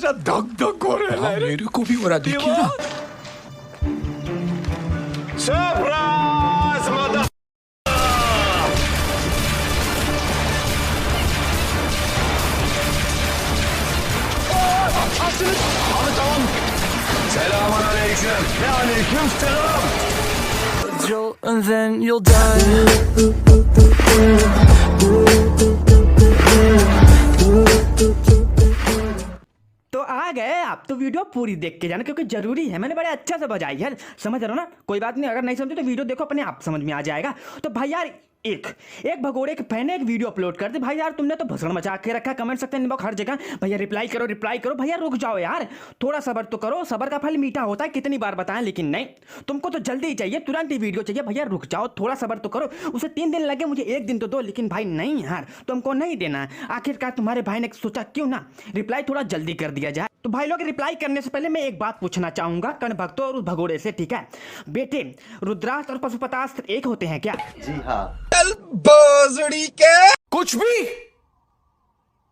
ऐसा धक धक हो रहा है। मेरे को भी हो रहा, देखिए ना। Surprise mother. Selamünaleyküm. Ve aleyküm selam. And then you'll die. तो आ गए आप, तो वीडियो पूरी देख के जाना क्योंकि जरूरी है। मैंने बड़े अच्छा से बजाई है, समझ रहे हो ना। कोई बात नहीं, अगर नहीं समझे तो वीडियो देखो, अपने आप समझ में आ जाएगा। तो भाई यार एक भगोड़े के फैन ने एक वीडियो अपलोड कर दी। भाई यार तुमने तो भसड़ मचा के रखा, कमेंट सेक्शन इनबॉक्स हर जगह भैया रिप्लाई करो। भैया रुक जाओ यार, थोड़ा सब्र तो करो, सब्र का फल मीठा होता है, कितनी बार बताएं। लेकिन नहीं, तुमको तो जल्दी ही चाहिए, तुरंत ही वीडियो चाहिए। भैया रुक जाओ, थोड़ा सब्र तो करो। उसे 3 दिन लगे, मुझे 1 दिन तो दो। लेकिन भाई नहीं यार, तुमको नहीं देना है। आखिरकार तुम्हारे भाई ने सोचा क्यों ना रिप्लाई थोड़ा जल्दी कर दिया जाए। तो भाई लोग रिप्लाई करने से पहले मैं एक बात पूछना चाहूंगा कर्ण भक्तों और उस भगोड़े से, ठीक है बेटे, रुद्रास्त्र और पशुपतास्त्र एक होते हैं क्या? जी हाँ।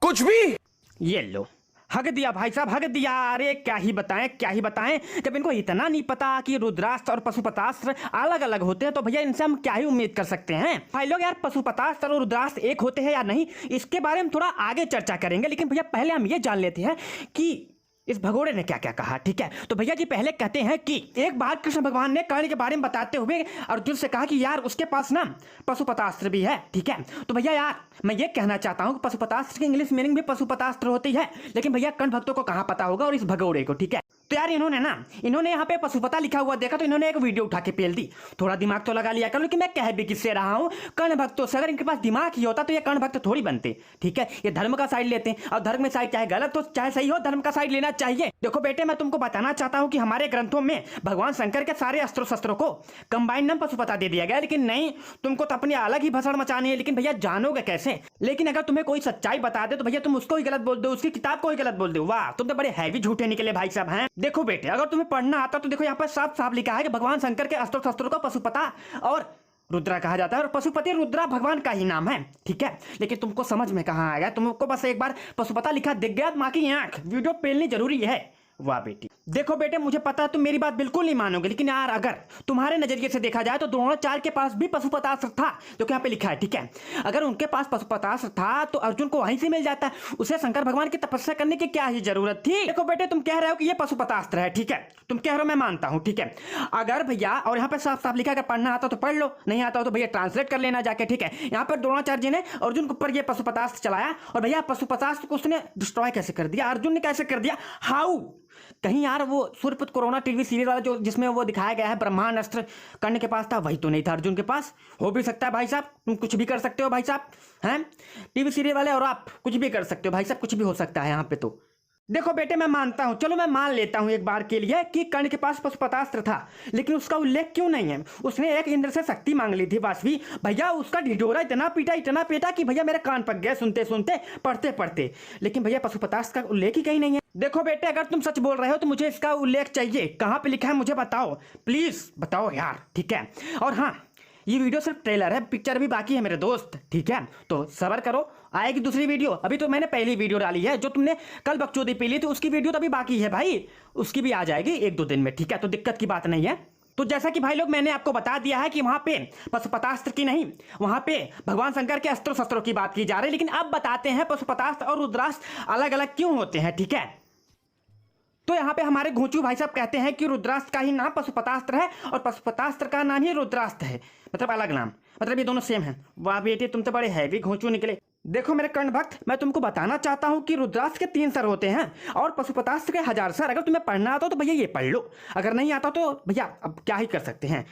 कुछ भी ये लो, हक दिया भाई साहब, हक दिया। अरे क्या ही बताएं जब इनको इतना नहीं पता कि रुद्रास्त्र और पशुपतास्त्र अलग अलग होते हैं, तो भैया इनसे हम क्या ही उम्मीद कर सकते हैं। भाई लोग यार, पशुपतास्त्र और रुद्रास्त्र एक होते हैं या नहीं, इसके बारे में थोड़ा आगे चर्चा करेंगे। लेकिन भैया पहले हम ये जान लेते हैं कि इस भगोड़े ने क्या क्या कहा, ठीक है। तो भैया जी पहले कहते हैं कि एक बार कृष्ण भगवान ने कर्ण के बारे में बताते हुए अर्जुन से कहा कि यार उसके पास ना पशुपतास्त्र भी है, ठीक है। तो भैया यार मैं ये कहना चाहता हूँ कि पशुपतास्त्र की इंग्लिश मीनिंग भी पशुपतास्त्र होती है। लेकिन भैया कर्ण भक्तों को कहाँ पता होगा, और इस भगोड़े को, ठीक है। तो यार इन्होंने यहाँ पे पशुपता लिखा हुआ देखा, तो इन्होंने एक वीडियो उठा के पेल दी। थोड़ा दिमाग तो लगा लिया करो कि मैं कह भी किससे रहा हूँ, कर्ण भक्तों से। अगर इनके पास दिमाग ही होता तो ये कर्ण भक्त थोड़ी बनते, ठीक है। ये धर्म का साइड लेते हैं, और धर्म में साइड चाहे गलत हो चाहे सही हो, धर्म का साइड लेना चाहिए। देखो बेटे, मैं तुमको बताना चाहता हूँ कि हमारे ग्रंथों में भगवान शंकर के सारे अस्त्रों शस्त्रों को कंबाइंड नाम पशुपता दे दिया गया। लेकिन नहीं, तुमको तो अपनी अलग ही भसड़ मचानी है। लेकिन भैया जानोगे कैसे? लेकिन अगर तुम्हें कोई सच्चाई बता दे तो भैया तुम उसको ही गलत बोल दो, उसकी किताब को ही गलत बोल दो। वाह, तुम तो बड़े हैवी झूठे निकले भाई साहब हैं। देखो बेटे, अगर तुम्हें पढ़ना आता तो देखो यहाँ पर साफ साफ लिखा है कि भगवान शंकर के अस्त्र शस्त्रों को पशुपता और रुद्रा कहा जाता है, और पशुपति रुद्रा भगवान का ही नाम है, ठीक है। लेकिन तुमको समझ में कहाँ आएगा, तुमको बस एक बार पशुपता लिखा दिख गया, माँ की आंख, वीडियो पेलनी जरूरी है। वाह बेटी, देखो बेटे मुझे पता है तुम मेरी बात बिल्कुल नहीं मानोगे। लेकिन यार अगर तुम्हारे नजरिए से देखा जाए तो द्रोणाचार्य के पास भी पशुपतास्त्र था, जो कि यहाँ पे लिखा है, ठीक है। अगर उनके पास पशुपतास्त्र था तो अर्जुन को वहीं से मिल जाता, उसे शंकर भगवान की तपस्या करने की क्या ही जरूरत थी। देखो बेटे, तुम कह रहे हो कि ये पशुपतास्त्र है, ठीक है, तुम कह रहे हो, मैं मानता हूँ, ठीक है। अगर भैया, और यहाँ पे साफ साफ लिखा, अगर पढ़ना आता तो पढ़ लो, नहीं आता हो तो भैया ट्रांसलेट कर लेना जाके, ठीक है। यहाँ पर द्रोणाचार्य जी ने अर्जुन के ऊपर ये पशुपतास्त्र चलाया, और भैया पशुपतास्त्र को उसने डिस्ट्रॉय कैसे कर दिया, अर्जुन ने कैसे कर दिया, हाउ? कहीं यार वो सूर्यपुत्र कोरोना टीवी सीरियल वाला जो जिसमें वो दिखाया गया है ब्रह्मांड अस्त्र कर्ण के पास था, वही तो नहीं था अर्जुन के पास। हो भी सकता है भाई साहब, तुम कुछ भी कर सकते हो भाई साहब, हैं टीवी सीरियल वाले, और आप कुछ भी कर सकते हो भाई साहब, कुछ भी हो सकता है यहाँ पे। तो देखो बेटे, मैं मानता हूं, चलो मैं मान लेता हूं एक बार के लिए कि कर्ण के पास पशुपतास्त्र था, लेकिन उसका उल्लेख क्यों नहीं है? उसने एक इंद्र से शक्ति मांग ली थी वासवी। भैया उसका ढिढोरा इतना पीटा कि भैया मेरे कान पक गए सुनते सुनते, पढ़ते पढ़ते। लेकिन भैया पशुपतास्त्र का उल्लेख ही कहीं नहीं है। देखो बेटे, अगर तुम सच बोल रहे हो तो मुझे इसका उल्लेख चाहिए, कहाँ पे लिखा है मुझे बताओ, प्लीज बताओ यार, ठीक है। और हाँ, ये वीडियो सिर्फ ट्रेलर है, पिक्चर भी बाकी है मेरे दोस्त, ठीक है। तो सब्र करो, आएगी दूसरी वीडियो। अभी तो मैंने पहली वीडियो डाली है, जो तुमने कल बकचोदी पी ली थी उसकी वीडियो तो अभी बाकी है भाई, उसकी भी आ जाएगी 1-2 दिन में, ठीक है। तो दिक्कत की बात नहीं है। तो जैसा कि भाई लोग मैंने आपको बता दिया है कि वहां पे पशुपतास्त्र की नहीं, वहां पे भगवान शंकर के अस्त्र शस्त्रों की बात की जा रही है। लेकिन अब बताते हैं पशुपतास्त्र और रुद्रास्त्र अलग अलग क्यों होते हैं, ठीक है। तो यहाँ पे हमारे घोंचू भाई साहब कहते हैं कि रुद्रास्त्र का ही नाम पशुपतास्त्र है और पशुपतास्त्र का नाम ही रुद्रास्त्र है, मतलब अलग नाम, मतलब ये दोनों सेम है। वाह बेटे, तुम तो बड़े हैवी घोंचू निकले। देखो मेरे कर्ण भक्त, मैं तुमको बताना चाहता हूँ कि रुद्रास्त्र के 3 सर होते हैं और पशुपतास्त्र के 1000 सर। अगर तुम्हें पढ़ना आता हो तो भैया ये पढ़ लो, अगर नहीं आता तो भैया अब क्या ही कर सकते हैं।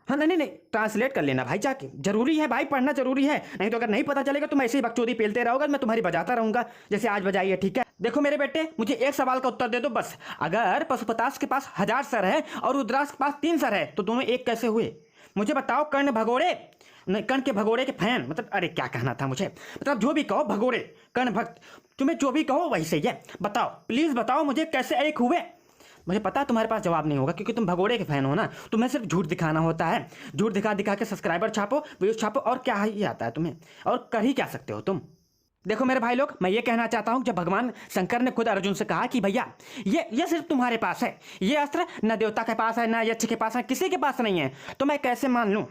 हाँ नहीं, ट्रांसलेट कर लेना भाई जाके, जरूरी है भाई, पढ़ना जरूरी है। नहीं तो अगर नहीं पता चलेगा तो मैं ऐसे ही बकचोदी पेलते रहोगा, मैं तुम्हारी बजाता रहूंगा जैसे आज बजाई है, ठीक है। देखो मेरे बेटे, मुझे एक सवाल का उत्तर दे दो बस। अगर पशुपतास्त्र के पास 1000 सर है और रुद्रास्त्र के पास 3 सर है तो दोनों एक कैसे हुए? मुझे बताओ। कर्ण भगोड़े, कर्ण के भगोड़े के फैन, मतलब अरे क्या कहना था मुझे, मतलब जो भी कहो भगोड़े, कर्ण भक्त, तुम्हें जो भी कहो वही सही है। बताओ, प्लीज बताओ मुझे कैसे एक हुए। मुझे पता है तुम्हारे पास जवाब नहीं होगा क्योंकि तुम भगोड़े के फैन हो ना, तुम्हें सिर्फ झूठ दिखाना होता है। झूठ दिखा दिखा के सब्सक्राइबर छापो, व्यूज छापो, और क्या ही आता है तुम्हें, और कर ही क्या सकते हो तुम। देखो मेरे भाई लोग, मैं ये कहना चाहता हूँ जब भगवान शंकर ने खुद अर्जुन से कहा कि भैया ये सिर्फ तुम्हारे पास है, ये अस्त्र न देवता के पास है न यक्ष के पास है, किसी के पास नहीं है, तो मैं कैसे मान लूँ?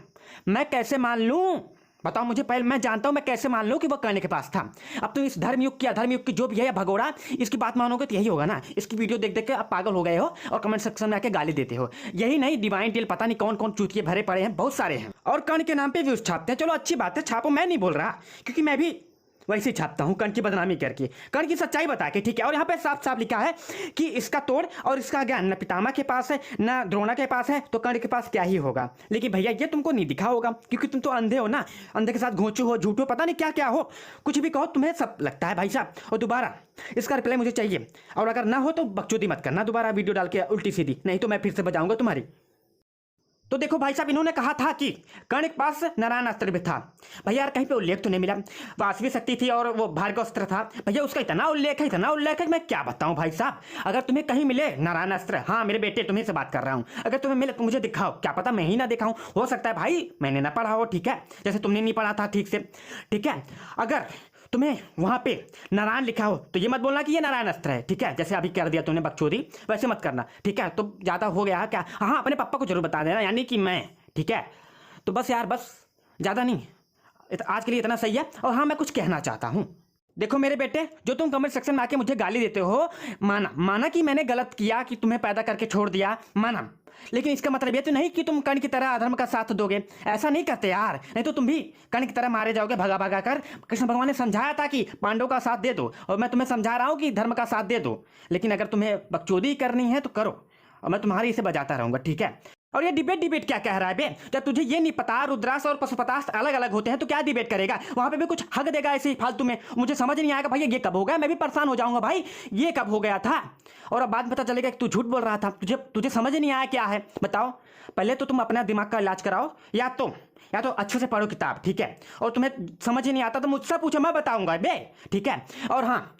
मैं कैसे मान लूँ? बताओ मुझे, पहले मैं जानता हूँ, मैं कैसे मान लूँ कि वो कर्ण के पास था? अब तुम इस धर्मयुग की अधर्मयुग की जो भी है या भगोड़ा, इसकी बात मानोगे तो यही होगा ना। इसकी वीडियो देख देख के आप पागल हो गए हो और कमेंट सेक्शन में आके गाली देते हो। यही नहीं, डिवाइन टेल पता नहीं कौन कौन चूतिए भरे पड़े हैं, बहुत सारे हैं, और कर्ण के नाम पे व्यूज छापते हैं। चलो अच्छी बात है, छापो, मैं नहीं बोल रहा, क्योंकि मैं भी वैसे ही छापता हूँ कर्ण की बदनामी करके, कर्ण की सच्चाई बता के, ठीक है। और यहाँ पे साफ साफ लिखा है कि इसका तोड़ और इसका ज्ञान न पितामह के पास है न द्रोणा के पास है, तो कर्ण के पास क्या ही होगा। लेकिन भैया ये तुमको नहीं दिखा होगा, क्योंकि तुम तो अंधे हो ना, अंधे के साथ घोंचू हो, झूठो, पता नहीं क्या क्या हो, कुछ भी कहो तुम्हें सब लगता है भाई साहब। और दोबारा इसका रिप्लाई मुझे चाहिए, और अगर ना हो तो बकचोदी मत करना दोबारा वीडियो डाल के उल्टी सीधी, नहीं तो मैं फिर से बजाऊंगा तुम्हारी। तो देखो भाई साहब, इन्होंने कहा था कि कर्ण के पास नारायण अस्त्र भी था। भैया यार कहीं पे उल्लेख तो नहीं मिला, वासवी शक्ति थी और वो भार्गव अस्त्र था। भैया उसका इतना उल्लेख है, इतना उल्लेख है, मैं क्या बताऊं भाई साहब। अगर तुम्हें कहीं मिले नारायण अस्त्र, हाँ मेरे बेटे तुम्हें से बात कर रहा हूँ, अगर तुम्हें मिले तो मुझे दिखाओ, क्या पता मैं ही ना दिखाऊं, हो सकता है भाई मैंने ना पढ़ा हो, ठीक है, जैसे तुमने नहीं पढ़ा था ठीक से, ठीक है। अगर तुम्हें वहां पे नारायण लिखा हो तो ये मत बोलना कि ये नारायण अस्त्र है, ठीक है, जैसे अभी कर दिया तुमने बकचोदी, वैसे मत करना, ठीक है। तो ज़्यादा हो गया क्या? हाँ अपने पापा को जरूर बता देना, यानी कि मैं, ठीक है। तो बस यार, बस ज़्यादा नहीं, आज के लिए इतना सही है। और हाँ मैं कुछ कहना चाहता हूँ, देखो मेरे बेटे, जो तुम कमेंट सेक्शन में आके मुझे गाली देते हो, माना कि मैंने गलत किया, कि तुम्हें पैदा करके छोड़ दिया, माना, लेकिन इसका मतलब ये तो नहीं कि तुम कर्ण की तरह अधर्म का साथ दोगे। ऐसा नहीं करते यार, नहीं तो तुम भी कर्ण की तरह मारे जाओगे भगा भगा कर। कृष्ण भगवान ने समझाया था कि पांडवों का साथ दे दो, और मैं तुम्हें समझा रहा हूँ कि धर्म का साथ दे दो, लेकिन अगर तुम्हें बकचोदी करनी है तो करो, और मैं तुम्हारी इसे बजाता रहूंगा, ठीक है। और ये डिबेट क्या कह रहा है बे? जब तुझे ये नहीं पता रुद्रास्त्र और पशुपतास्त्र अलग अलग होते हैं तो क्या डिबेट करेगा? वहां पे भी कुछ हक देगा ऐसे ही फालतू में, मुझे समझ नहीं आएगा भैया ये कब हो गया, मैं भी परेशान हो जाऊंगा भाई, ये कब हो गया था। और अब बाद में पता चलेगा कि तू झूठ बोल रहा था, तुझे समझ नहीं आया क्या है, बताओ। पहले तो तुम अपना दिमाग का इलाज कराओ, या तो अच्छे से पढ़ो किताब, ठीक है। और तुम्हें समझ ही नहीं आता तो मुझसे पूछो, मैं बताऊंगा बे, ठीक है। और हाँ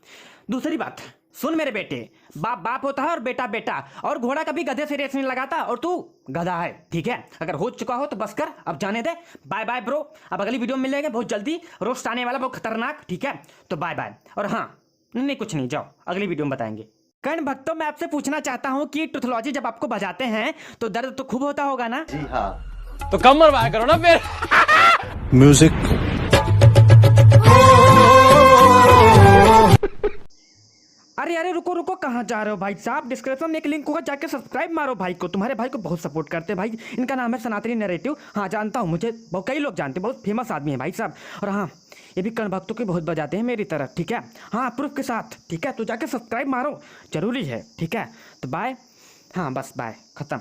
दूसरी बात सुन मेरे बेटे, बाप बाप होता है और बेटा बेटा, और घोड़ा कभी गधे से रेस नहीं लगाता, और तू गधा है, ठीक है। अगर हो चुका हो तो बस कर, अब जाने दे, बाय बाय ब्रो। अब अगली वीडियो में मिलेंगे बहुत जल्दी, रोस्ट आने वाला बहुत खतरनाक, ठीक है। तो बाय बाय। और हाँ नहीं कुछ नहीं, जाओ अगली वीडियो में बताएंगे। कर्ण भक्तों, मैं आपसे पूछना चाहता हूँ कि ट्रुथोलॉजी जब आपको बजाते हैं तो दर्द तो खूब होता होगा ना? जी हाँ। तो कम मरवाया करो ना फिर। म्यूजिक। अरे रुको कहाँ जा रहे हो भाई साहब? डिस्क्रिप्शन में एक लिंक होगा, जाके सब्सक्राइब मारो भाई को, तुम्हारे भाई को बहुत सपोर्ट करते हैं भाई। इनका नाम है सनातनी नैरेटिव, हाँ जानता हूँ, मुझे बहुत कई लोग जानते हैं, बहुत फेमस आदमी है भाई साहब। और हाँ ये भी कर्ण भक्तों के बहुत बजाते हैं मेरी तरह, ठीक है, हाँ प्रूफ के साथ, ठीक है। तो जाके सब्सक्राइब मारो, जरूरी है, ठीक है। तो बाय, हाँ बस बाय, खत्म।